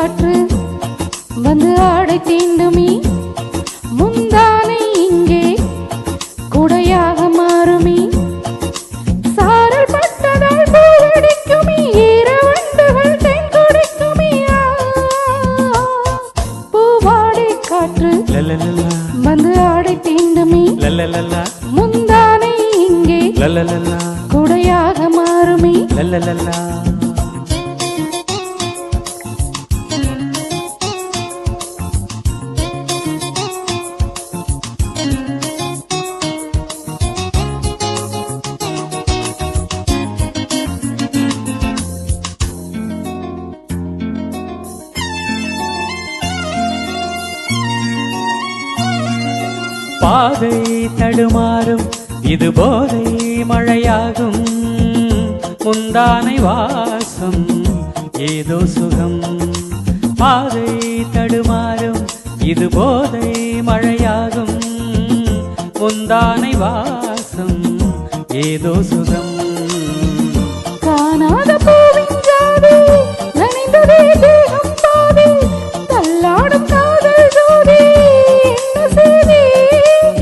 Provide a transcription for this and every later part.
காற்று வந்து ஆடை தீண்டுமே முந்தானை இங்கே குடையாக மாறுமே சாரல் பட்டதால் பூவடிக்குமே ஈரவண்டுகள் தென் குடிக்குமே பூவாடை காற்று வந்து ஆடை தீண்டுமே முந்தானை இங்கே குடையாக மாறுமே பாதை தடுமாறும் இது போதை மழையாகும் முந்தானை வாசம் ஏதோ சுகம் பாதை தடுமாறும் இது போதை மழையாகும் முந்தானை வாசம் ஏதோ சுகம் காணாத பூவின் ஜாதி நனைந்ததே தேகம் பாதி தள்ளாடும் காதல் ஜோதி என்ன செய்தி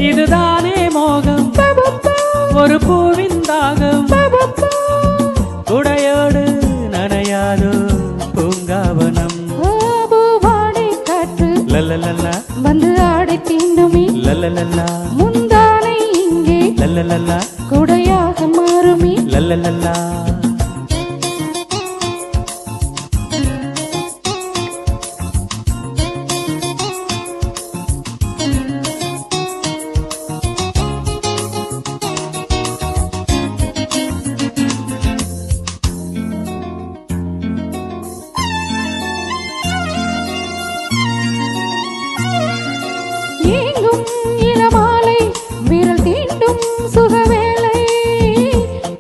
இதுதானே மோகம் ஒரு பூவின் தாகம் குடையோடு நனையாதோ பூங்காவனம் பூவாடை காற்று வந்து ஆடை தீண்டுமே முந்தானை இங்கே குடையாக மாறுமே ஏங்கும் இளமாலை விரல் தீண்டும் சுகவேளை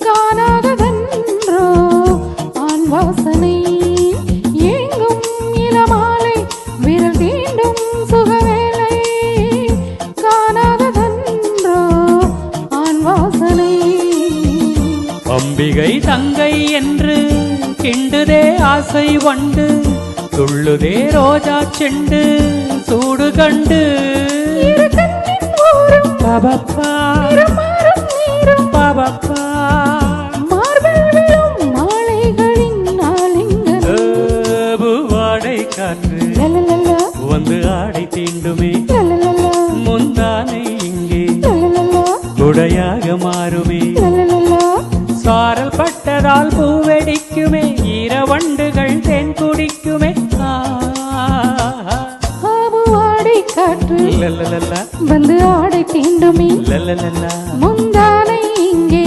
காணாததன்றோ ஆண் வாசனை ஏங்கும் இளமாலை விரல் தீண்டும் சுகவேளை காணாததன்றோ ஆண் வாசனை அம்பிகை தங்கை என்று கிண்டுதே ஆசை வண்டு துள்ளுதே ரோஜா செண்டு சூடு கண்டு பாபப்பா பாபப்பா மாலைகளின் பூவாடை காற்று வந்து ஆடை தீண்டுமே முந்தானை இங்கே குடையாக மாறுமே சாரல் பட்டதால் பூவெடிக்குமே ஈரவண்டுகள் தென் குடிக்குமே பூவாடை காற்று வந்து ஆடை தீண்டுமே முந்தானை இங்கே